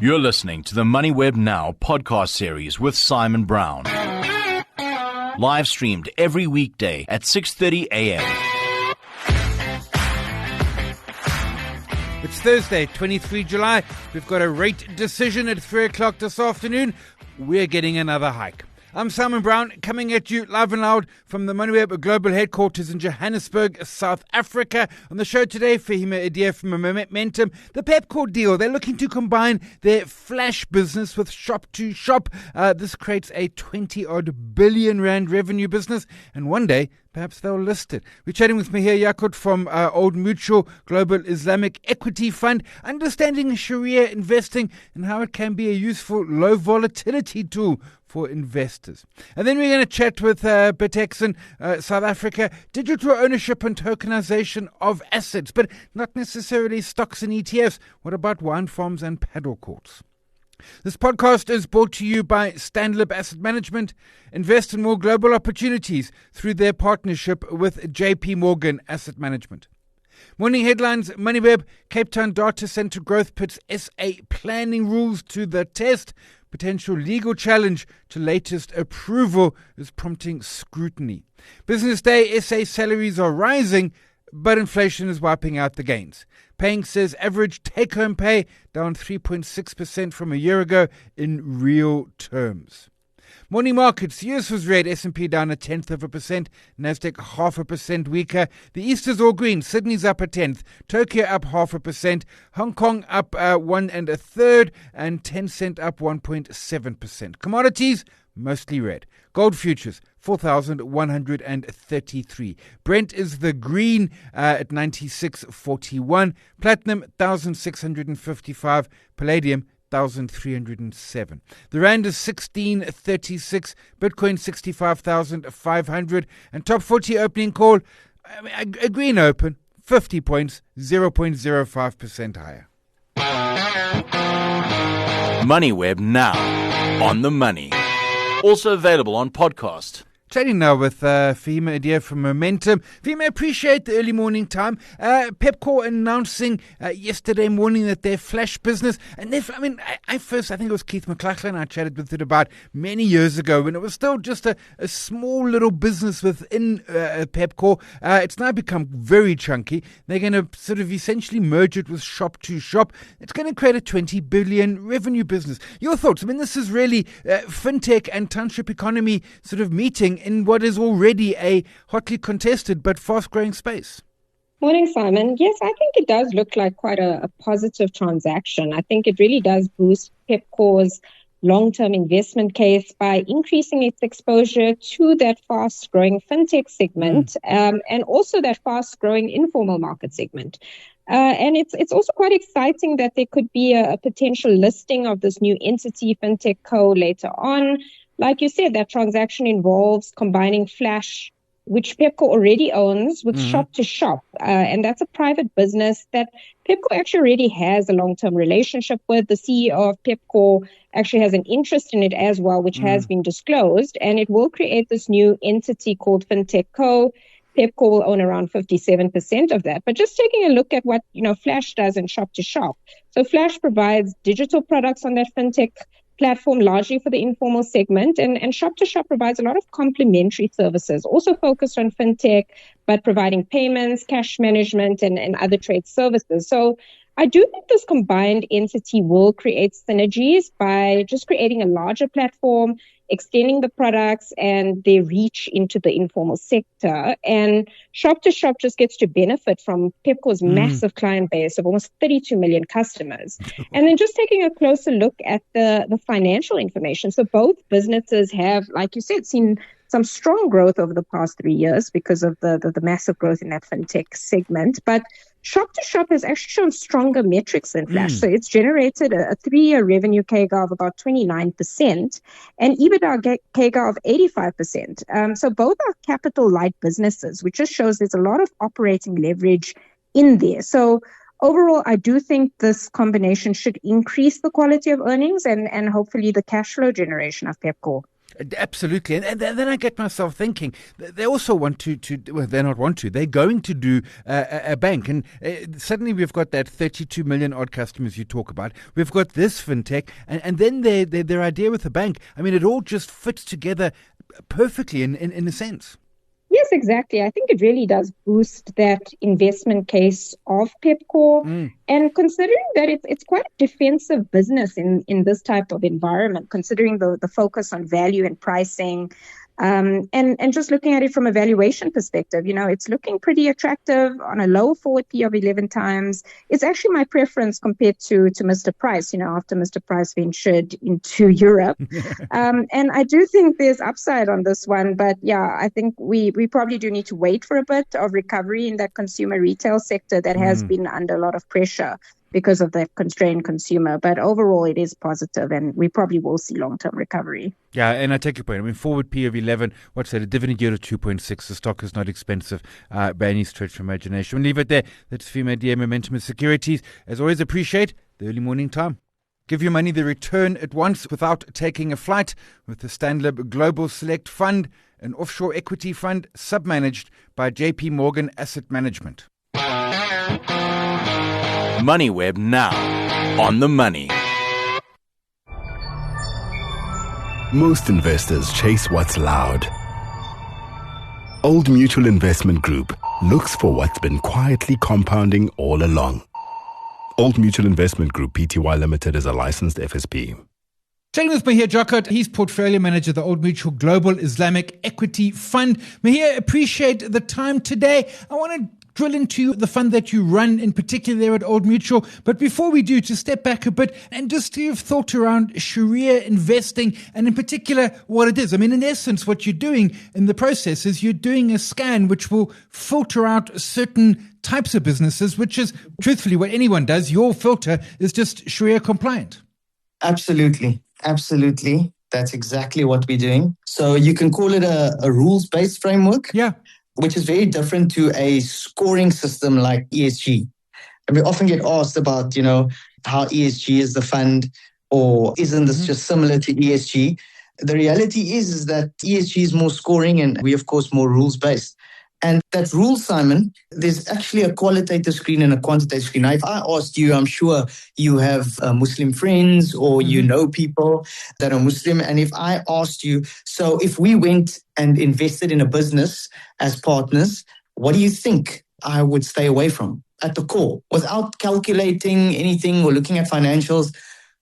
You're listening to the Moneyweb Now podcast series with Simon Brown. Live streamed every weekday at 6:30 a.m. It's Thursday, 23 July. We've got a rate decision at 3 o'clock this afternoon. We're getting another hike. I'm Simon Brown, coming at you live and loud from the Moneyweb global headquarters in Johannesburg, South Africa. On the show today, Faheema Adia from Momentum. The Pepkor deal, they're looking to combine their Flash business with Shop2Shop. This creates a 20-odd billion rand revenue business, and one day, perhaps they'll list it. We're chatting with Maahir Jakoet from Old Mutual Global Islamic Equity Fund, understanding Shari'ah investing and how it can be a useful low-volatility tool for investors. And then we're going to chat with Bitexen South Africa, digital ownership and tokenisation of assets, but not necessarily stocks and ETFs. What about wine farms and paddle courts? This podcast is brought to you by Stanlib Asset Management. Invest in more global opportunities through their partnership with JP Morgan Asset Management. Morning headlines: Moneyweb, Cape Town data center growth puts SA planning rules to the test. Potential legal challenge to latest approval is prompting scrutiny. Business Day, SA salaries are rising, but inflation is wiping out the gains. Paying says average take-home pay down 3.6% from a year ago in real terms. Morning markets, US was red, S&P down 0.1%, Nasdaq 0.5% weaker. The East is all green, Sydney's up 0.1%, Tokyo up 0.5%, Hong Kong up 1 1/3, and Tencent up 1.7%. Commodities, mostly red. Gold futures, 4,133. Brent is the green at 96.41. Platinum, 1,655. Palladium, 1,307. The rand is 16.36, Bitcoin 65,500, and top 40 opening call, a green open, 50 points, 0.05% higher. Moneyweb Now, on the money. Also available on podcast. Chatting now with Faheema Adia from Momentum. Faheema, appreciate the early morning time. Pepkor announcing yesterday morning that their Flash business, and I think it was Keith McLachlan I chatted with it about many years ago when it was still just a small little business within Pepkor. It's now become very chunky. They're going to sort of essentially merge it with Shop2Shop. It's going to create a 20 billion revenue business. Your thoughts? I mean, this is really fintech and township economy sort of meeting in what is already a hotly contested but fast-growing space. Morning, Simon. Yes, I think it does look like quite a positive transaction. I think it really does boost Pepkor's long-term investment case by increasing its exposure to that fast-growing fintech segment and also that fast-growing informal market segment. And it's also quite exciting that there could be a potential listing of this new entity, Fintech Co, later on. Like you said, that transaction involves combining Flash, which Pepkor already owns, with Shop2Shop. And that's a private business that Pepkor actually already has a long-term relationship with. The CEO of Pepkor actually has an interest in it as well, which has been disclosed. And it will create this new entity called Fintech Co. Pepkor will own around 57% of that. But just taking a look at what Flash does in Shop2Shop. So Flash provides digital products on that fintech platform largely for the informal segment, and Shop2Shop provides a lot of complementary services, also focused on fintech, but providing payments, cash management, and other trade services. So I do think this combined entity will create synergies by just creating a larger platform, extending the products and their reach into the informal sector. And Shop2Shop just gets to benefit from Pepkor's massive client base of almost 32 million customers. And then just taking a closer look at the financial information. So both businesses have, like you said, seen some strong growth over the past 3 years because of the massive growth in that fintech segment. But Shop2Shop has actually shown stronger metrics than Flash. So it's generated a 3-year revenue CAGR of about 29% and EBITDA CAGR of 85%. So both are capital-light businesses, which just shows there's a lot of operating leverage in there. So overall, I do think this combination should increase the quality of earnings and hopefully the cash flow generation of Pepkor. Absolutely. And then I get myself thinking, they also want they're going to do a bank. And suddenly we've got that 32 million odd customers you talk about. We've got this fintech. And then their idea with the bank, I mean, it all just fits together perfectly in a sense. Yes, exactly. I think it really does boost that investment case of Pepkor. And considering that it's quite a defensive business in this type of environment, considering the focus on value and pricing, and just looking at it from a valuation perspective, it's looking pretty attractive on a low forward P of 11 times. It's actually my preference compared to Mr. Price, after Mr. Price ventured into Europe. And I do think there's upside on this one. But yeah, I think we probably do need to wait for a bit of recovery in that consumer retail sector that has been under a lot of pressure because of the constrained consumer. But overall, it is positive, and we probably will see long-term recovery. Yeah, and I take your point. I mean, forward P of 11, what's that, a dividend yield of 2.6. The stock is not expensive by any stretch of imagination. We'll leave it there. That's Faheema Adia, Momentum and Securities. As always, appreciate the early morning time. Give your money the return at once without taking a flight with the Stanlib Global Select Fund, an offshore equity fund submanaged by JP Morgan Asset Management. Moneyweb now on the money. Most investors chase what's loud. Old Mutual Investment Group looks for what's been quietly compounding all along. Old Mutual Investment Group Pty Limited is a licensed FSP. Chatting with Maahir Jakoet, he's portfolio manager of the Old Mutual Global Islamic Equity Fund. Maahir, appreciate the time today. I want to drill into the fund that you run, in particular there at Old Mutual. But before we do, to step back a bit and just to have thought around Shari'ah investing and in particular what it is. I mean, in essence, what you're doing in the process is you're doing a scan which will filter out certain types of businesses, which is truthfully what anyone does. Your filter is just Shari'ah compliant. Absolutely. That's exactly what we're doing. So you can call it a rules-based framework. Yeah. Which is very different to a scoring system like ESG. And we often get asked about, how ESG is the fund, or isn't this just similar to ESG? The reality is that ESG is more scoring and we, of course, more rules-based. And that rule, Simon, there's actually a qualitative screen and a quantitative screen. Now, if I asked you, I'm sure you have Muslim friends or you know people that are Muslim. And if I asked you, so if we went and invested in a business as partners, what do you think I would stay away from at the core? Without calculating anything or looking at financials,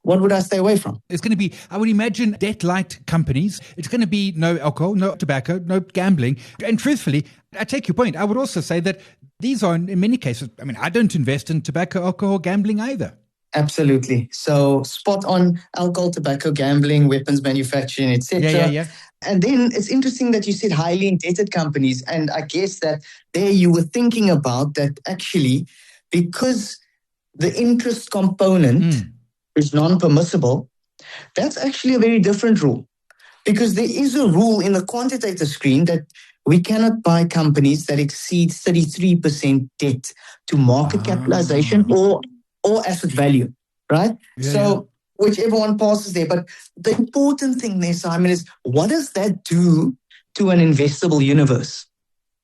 what would I stay away from? It's going to be, I would imagine, debt-light companies. It's going to be no alcohol, no tobacco, no gambling. And truthfully, I take your point. I would also say that these are, in many cases, I mean, I don't invest in tobacco, alcohol, gambling either. Absolutely. So spot on: alcohol, tobacco, gambling, weapons manufacturing, etc. Yeah. And then it's interesting that you said highly indebted companies. And I guess that there you were thinking about that actually, because the interest component is non-permissible, that's actually a very different rule. Because there is a rule in the quantitative screen that we cannot buy companies that exceed 33% debt to market capitalization or asset value, right? Whichever one passes there. But the important thing there, Simon, is what does that do to an investable universe,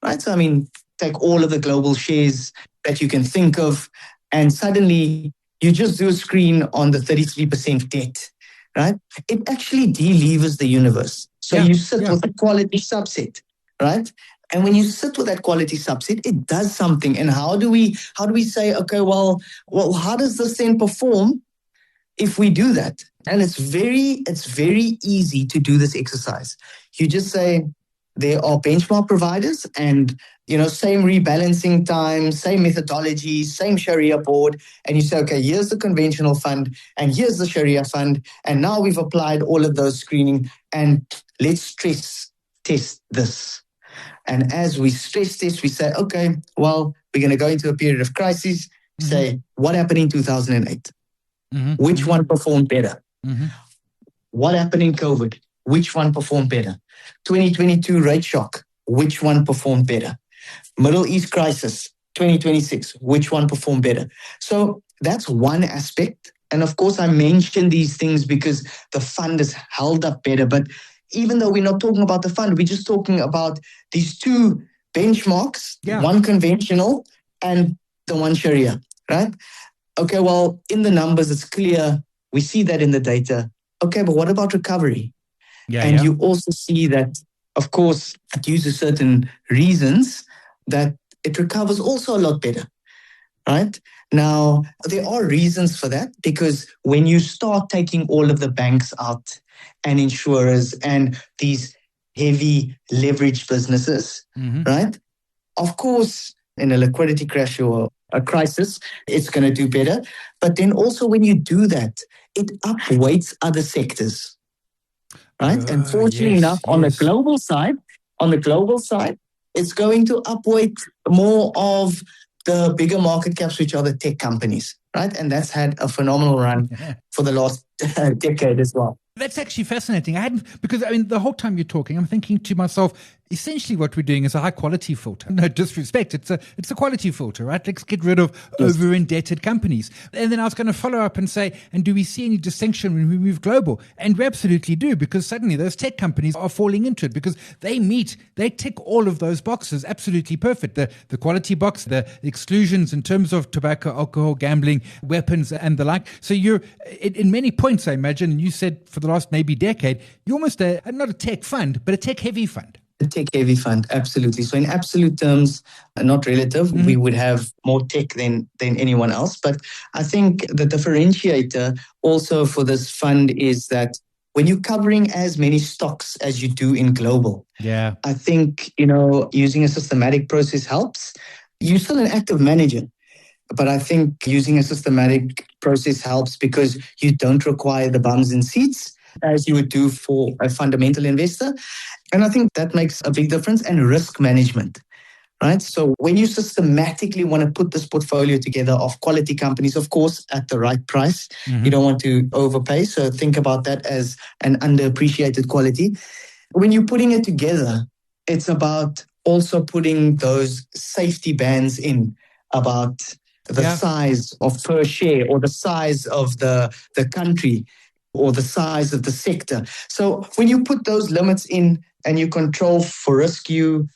right? So, I mean, take all of the global shares that you can think of, and suddenly you just do a screen on the 33% debt, right? It actually delevers the universe. So you sit with a quality subset, right? And when you sit with that quality subset, it does something. And how do we say, okay, well, how does this then perform if we do that? And it's very easy to do this exercise. You just say, there are benchmark providers and, same rebalancing time, same methodology, same Sharia board. And you say, okay, here's the conventional fund and here's the Sharia fund. And now we've applied all of those screening and let's stress test this. And as we stress test, we say, okay, well, we're going to go into a period of crisis. Say, what happened in 2008? Which one performed better? What happened in COVID? Which one performed better? 2022 rate shock. Which one performed better? Middle East crisis, 2026. Which one performed better? So that's one aspect. And of course, I mention these things because the fund is held up better. But even though we're not talking about the fund, we're just talking about these two benchmarks, one conventional and the one Shari'ah, right? Okay, well, in the numbers, it's clear. We see that in the data. Okay, but what about recovery? You also see that, of course, due to certain reasons, that it recovers also a lot better, right? Now, there are reasons for that, because when you start taking all of the banks out and insurers and these heavy leverage businesses, right? Of course, in a liquidity crash or a crisis, it's going to do better. But then also when you do that, it upweights other sectors, right? And fortunately enough, on the global side, it's going to upweight more of the bigger market caps, which are the tech companies, right? And that's had a phenomenal run for the last decade as well. That's actually fascinating. Because the whole time you're talking, I'm thinking to myself, essentially what we're doing is a high quality filter. No disrespect, it's a quality filter, right? Let's get rid of over indebted companies. And then I was going to follow up and say, and do we see any distinction when we move global? And we absolutely do, because suddenly those tech companies are falling into it, because they tick all of those boxes absolutely perfect. The quality box, the exclusions in terms of tobacco, alcohol, gambling, weapons, and the like. So you're in many points, I imagine, and you said for the last maybe decade, you're almost not a tech fund, but a tech heavy fund. A tech-heavy fund, absolutely. So in absolute terms, not relative, we would have more tech than anyone else. But I think the differentiator also for this fund is that when you're covering as many stocks as you do in global, I think, using a systematic process helps. You're still an active manager, but I think using a systematic process helps because you don't require the bums in seats as you would do for a fundamental investor. And I think that makes a big difference. And risk management, right? So when you systematically want to put this portfolio together of quality companies, of course, at the right price, you don't want to overpay. So think about that as an underappreciated quality. When you're putting it together, it's about also putting those safety bands in about the size of per share or the size of the country or the size of the sector. So when you put those limits in and you control for risk, you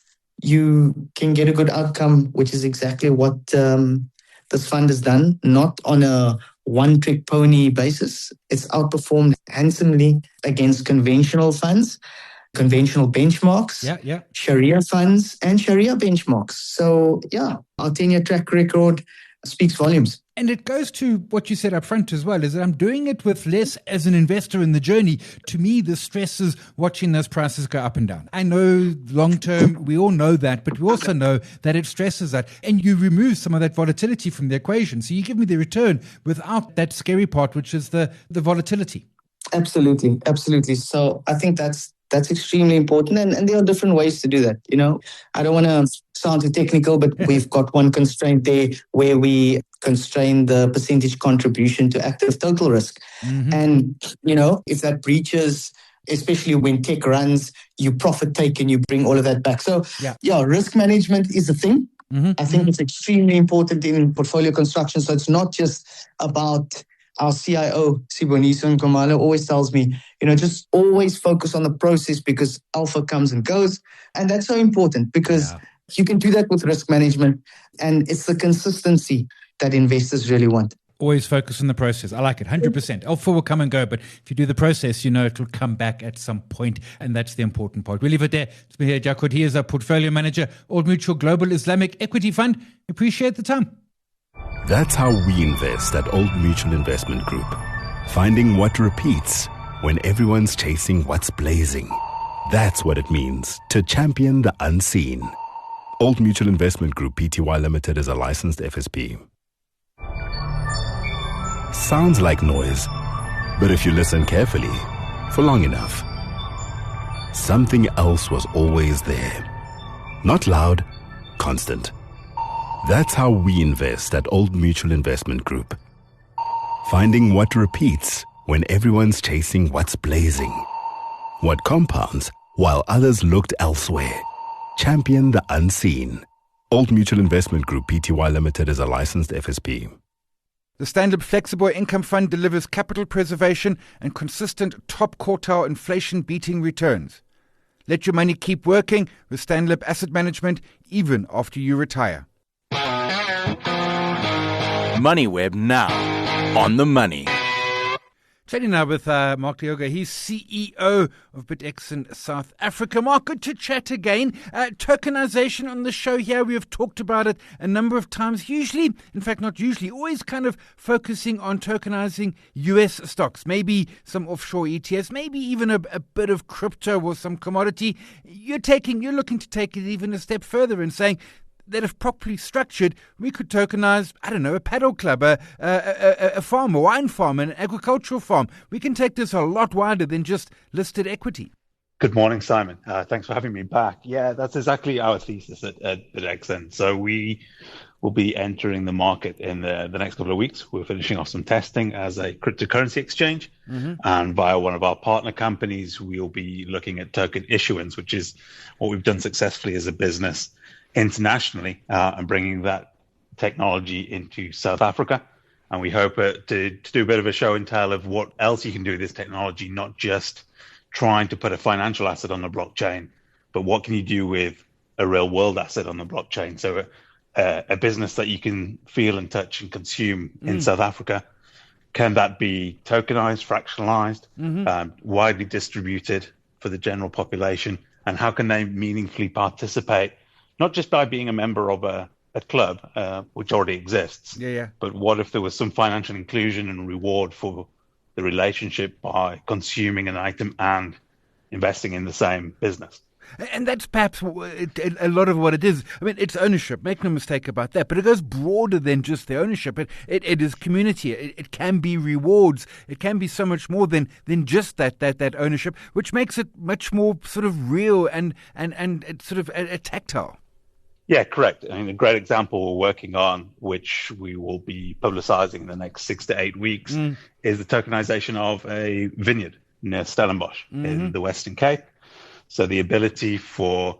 can get a good outcome, which is exactly what this fund has done, not on a one-trick pony basis. It's outperformed handsomely against conventional funds, conventional benchmarks, Shari'ah funds, and Shari'ah benchmarks. So, our 10-year track record speaks volumes. And it goes to what you said up front as well, is that I'm doing it with less as an investor in the journey. To me, the stress is watching those prices go up and down. I know long term, we all know that, but we also know that it stresses that. And you remove some of that volatility from the equation. So you give me the return without that scary part, which is the volatility. Absolutely. So I think that's extremely important. And there are different ways to do that. I don't want to sound too technical, but we've got one constraint there where we constrain the percentage contribution to active total risk. And, if that breaches, especially when tech runs, you profit take and you bring all of that back. So, risk management is a thing. I think it's extremely important in portfolio construction. So it's not just about our CIO, Siboniso Nkomalo, always tells me, just always focus on the process because alpha comes and goes. And that's so important because you can do that with risk management. And it's the consistency that investors really want. Always focus on the process. I like it, 100%. Alpha will come and go, but if you do the process, it will come back at some point, and that's the important part. We'll leave it there. It's Maahir Jakoet. He is our portfolio manager, Old Mutual Global Islamic Equity Fund. Appreciate the time. That's how we invest at Old Mutual Investment Group. Finding what repeats when everyone's chasing what's blazing. That's what it means to champion the unseen. Old Mutual Investment Group Pty Limited is a licensed FSP. Sounds like noise, but if you listen carefully, for long enough, something else was always there. Not loud, constant. That's how we invest at Old Mutual Investment Group. Finding what repeats when everyone's chasing what's blazing. What compounds while others looked elsewhere. Champion the unseen. Old Mutual Investment Group Pty Limited is a licensed FSP. The Standard Flexible Income Fund delivers capital preservation and consistent top quartile inflation-beating returns. Let your money keep working with Standard Asset Management even after you retire. Moneyweb now on the money. Chatting now with Mark Diuga. He's CEO of Bitexen South Africa. Mark, good to chat again. Tokenization on the show here. We have talked about it a number of times. Usually, in fact, not usually, always kind of focusing on tokenizing US stocks, maybe some offshore ETFs, maybe even a bit of crypto or some commodity. You're looking to take it even a step further and saying that if properly structured, we could tokenize, I don't know, a paddle club, a farm, a wine farm, an agricultural farm. We can take this a lot wider than just listed equity. Good morning, Simon. Thanks for having me back. Yeah, that's exactly our thesis at Bitexen. So we will be entering the market in the next couple of weeks. We're finishing off some testing as a cryptocurrency exchange. And via one of our partner companies, we'll be looking at token issuance, which is what we've done successfully as a business internationally, and bringing that technology into South Africa. And we hope to do a bit of a show and tell of what else you can do with this technology, not just trying to put a financial asset on the blockchain, but what can you do with a real world asset on the blockchain? So a business that you can feel and touch and consume in South Africa, can that be tokenized, fractionalized, widely distributed for the general population? And how can they meaningfully participate, not just by being a member of a club, which already exists, but what if there was some financial inclusion and reward for the relationship by consuming an item and investing in the same business? And that's perhaps a lot of what it is. I mean, it's ownership. Make no mistake about that. But it goes broader than just the ownership. It is community. It can be rewards. It can be so much more than just that ownership, which makes it much more sort of real and it's sort of a tactile. Yeah, correct. I mean, a great example we're working on, which we will be publicizing in the next 6 to 8 weeks, is the tokenization of a vineyard near Stellenbosch in the Western Cape. So the ability for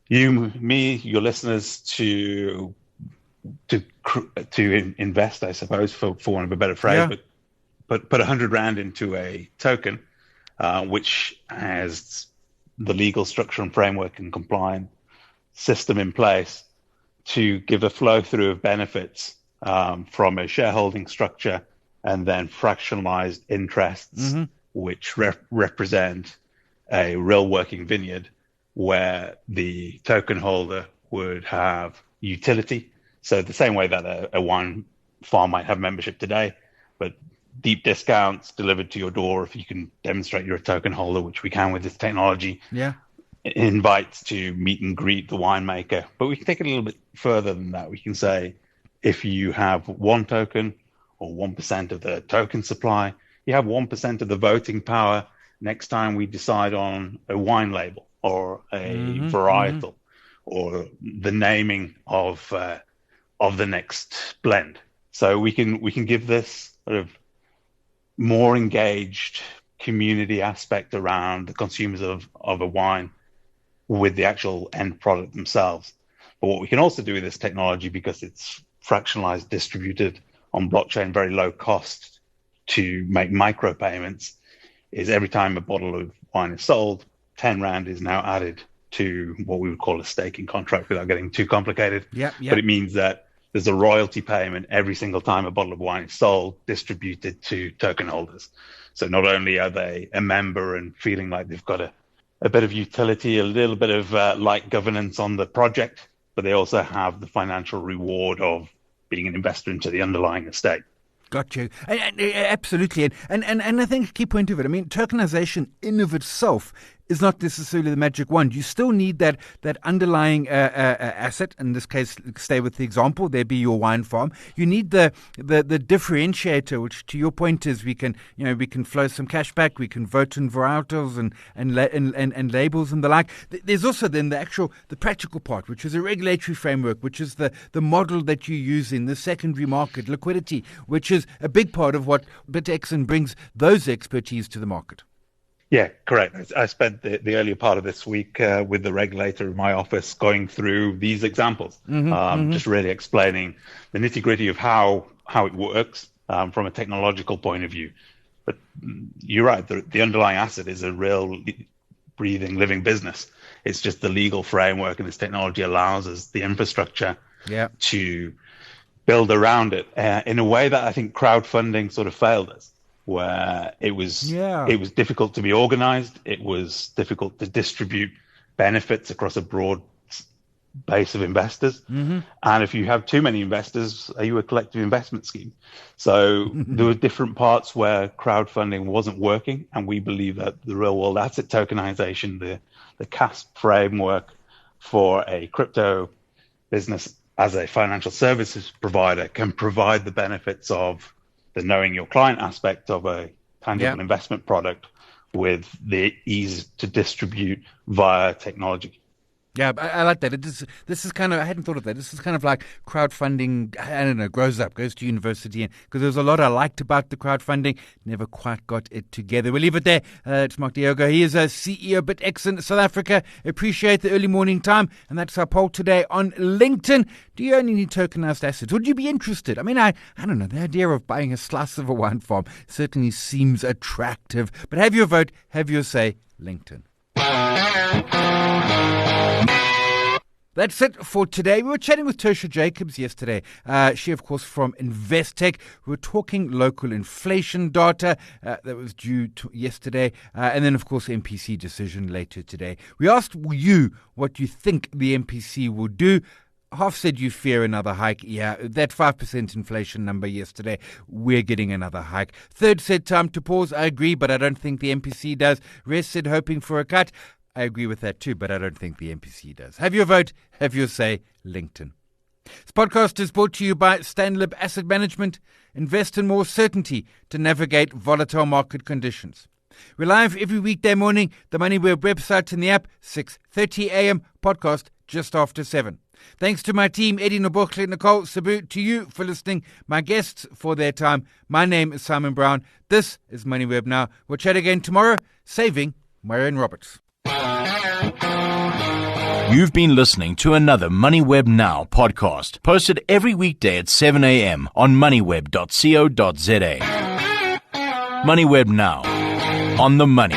you, me, your listeners to invest, I suppose, for want of a better phrase, but put 100 Rand into a token, which has the legal structure and framework and compliant system in place to give a flow through of benefits from a shareholding structure and then fractionalized interests, which represent a real working vineyard where the token holder would have utility. So the same way that a wine farm might have membership today, but deep discounts delivered to your door if you can demonstrate you're a token holder, which we can with this technology. Invites to meet and greet the winemaker. But we can take it a little bit further than that. We can say if you have one token or 1% of the token supply, you have 1% of the voting power next time we decide on a wine label or a varietal or the naming of the next blend. So we can give this sort of more engaged community aspect around the consumers of a wine with the actual end product themselves. But what we can also do with this technology, because it's fractionalized, distributed on blockchain, very low cost to make micropayments, is every time a bottle of wine is sold, 10 Rand is now added to what we would call a staking contract without getting too complicated. But it means that there's a royalty payment every single time a bottle of wine is sold, distributed to token holders. So not only are they a member and feeling like they've got a bit of utility, a little bit of light governance on the project, but they also have the financial reward of being an investor into the underlying estate. Got you. Absolutely. And I think a key point of it, I mean, tokenization in of itself is not necessarily the magic wand. You still need that underlying asset. In this case, stay with the example, there be your wine farm. You need the differentiator, which to your point is we can flow some cash back, we can vote in varietals and labels and the like. There's also then the practical part, which is a regulatory framework, which is the model that you use in the secondary market, liquidity, which is a big part of what Bitexen brings those expertise to the market. Yeah, correct. I spent the earlier part of this week with the regulator in my office going through these examples, just really explaining the nitty-gritty of how how it works from a technological point of view. But you're right, the underlying asset is a real breathing, living business. It's just the legal framework and this technology allows us the infrastructure to build around it in a way that I think crowdfunding sort of failed us, where it was difficult to be organized. It was difficult to distribute benefits across a broad base of investors. Mm-hmm. And if you have too many investors, are you a collective investment scheme? So there were different parts where crowdfunding wasn't working. And we believe that the real world asset tokenization, the CASP framework for a crypto business as a financial services provider, can provide the benefits of the knowing your client aspect of a tangible investment product with the ease to distribute via technology. Yeah, I like that. This is kind of, I hadn't thought of that. This is kind of like crowdfunding, I don't know, grows up, goes to university. Because there's a lot I liked about the crowdfunding, never quite got it together. We'll leave it there. It's Mark Diuga. He is a CEO of Bitexen South Africa. Appreciate the early morning time. And that's our poll today on LinkedIn. Do you own any tokenized assets? Would you be interested? I mean, I don't know, the idea of buying a slice of a wine farm certainly seems attractive. But have your vote, have your say, LinkedIn. That's it for today. We were chatting with Tosha Jacobs yesterday. She, of course, from Investec. We were talking local inflation data that was due yesterday. And then, of course, MPC decision later today. We asked you what you think the MPC will do. Half said you fear another hike. Yeah, that 5% inflation number yesterday, we're getting another hike. Third said time to pause. I agree, but I don't think the MPC does. Rest said hoping for a cut. I agree with that too, but I don't think the MPC does. Have your vote, have your say, LinkedIn. This podcast is brought to you by Stanlib Asset Management. Invest in more certainty to navigate volatile market conditions. We're live every weekday morning, the Moneyweb website and the app, 6:30 a.m. podcast just after 7. Thanks to my team, Eddie Nobokle, Nicole Sabu, to you for listening, my guests for their time. My name is Simon Brown. This is Moneyweb Now. We'll chat again tomorrow, saving Marion Roberts. You've been listening to another Moneyweb Now podcast, posted every weekday at 7 a.m. on moneyweb.co.za. Moneyweb Now, on the money.